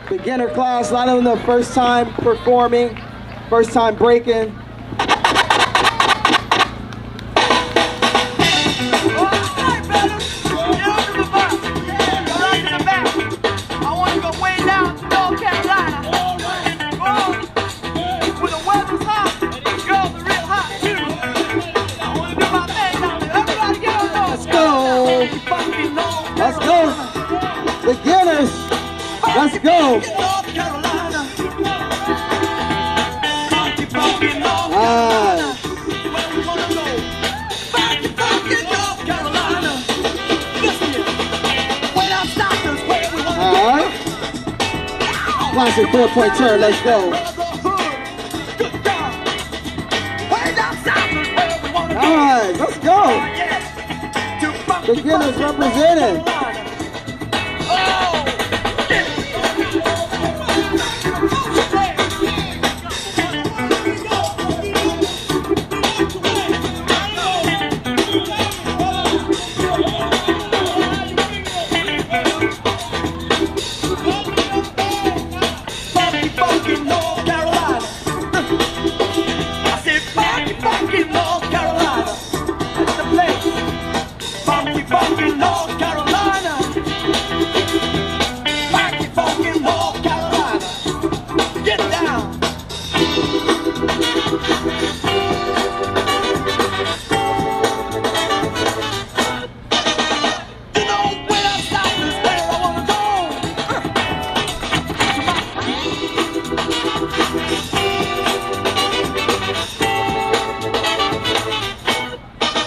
Beginner class, a lot of them the first time performing, first time breaking. Let's go, beginners. Let's go. Classic 4-point turn. Let's go. All right, let's go. Beginners represented.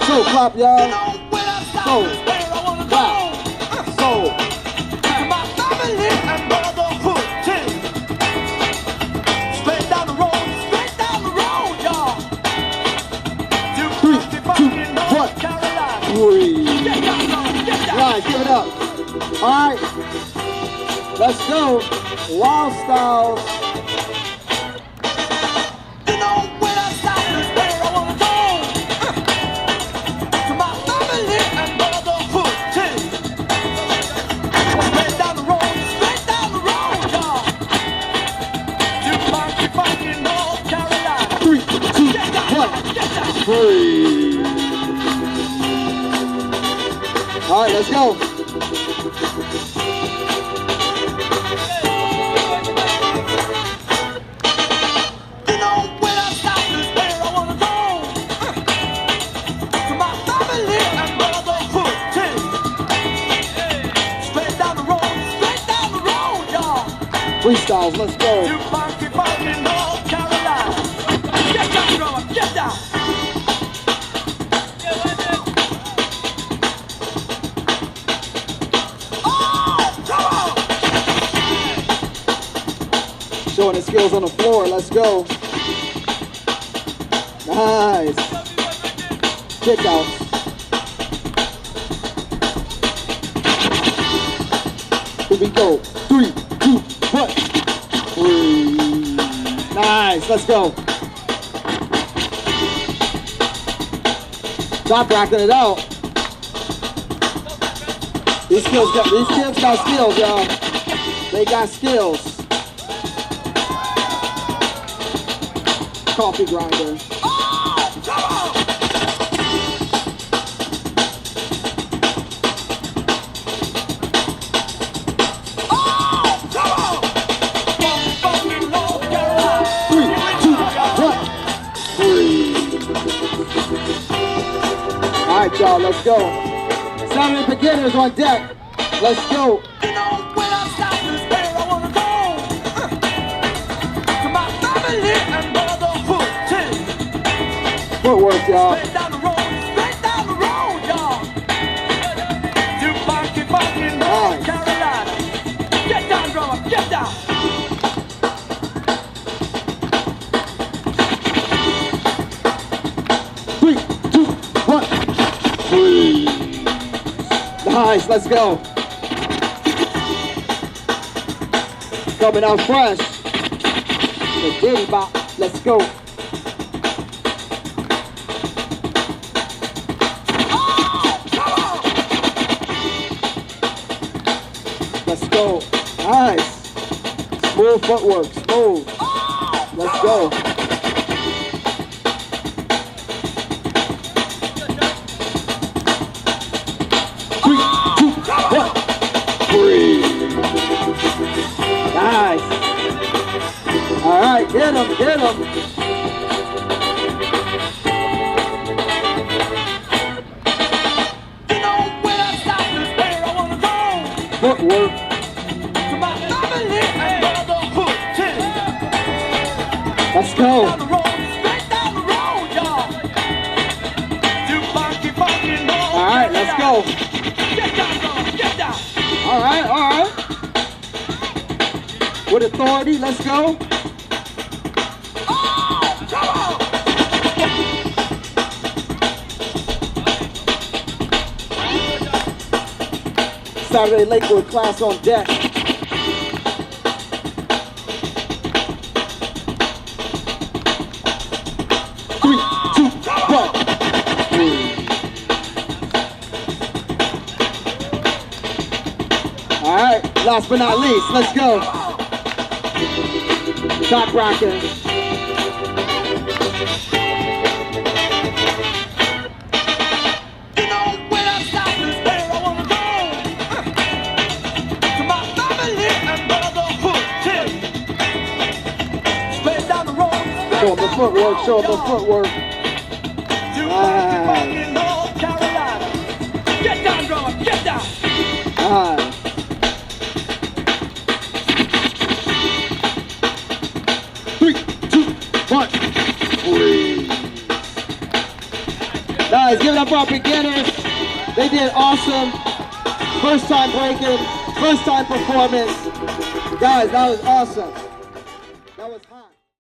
So clap, y'all. So clap. So. Straight down the road, y'all. 3, 2, 1. Right, give it up. All right, let's go. Wild Styles. All right, let's go. Freestyles, let's go. Get down. Showing his skills on the floor, let's go. Nice. Kick out. Here we go. 3, 2, 1. Nice, let's go. Stop racking it out. These kids got skills, y'all. They got skills. Coffee grinder. All right, y'all, let's go. 7 beginners on deck. Let's go. Footwork, y'all. Straight down the road, y'all. To funky, North Carolina. Get down, drummer, get down. Three, 2, 1. Nice, let's go. Coming out fresh. The Diddy Bop, let's go. Let's go. Nice. Smooth footwork, smooth. Let's go. 3, 2, 1. Breathe. Nice. All right, get him, get him. You know when I stop this where I wanna go. Footwork. To my family and brotherhood too. Let's go. Down the road, straight down the road, y'all. To funky, funky, no. All right, let's go. Get down, brother, get down. All right, all right. With authority, let's go. Come on. Saturday Lakewood class on deck. Three, two, one. All right, last but not least, let's go. Top rocking. You know when I stop this where I wanna go. To my family and brotherhood too. Straight down the road. Show them the footwork, show them the footwork. To funky, funky, North Carolina. Get down, drummer, get down. Nice. Three, two, one. Breathe. Nice, give it up for our beginners. They did awesome. First time breaking, first time performance. Guys, that was awesome. That was hot.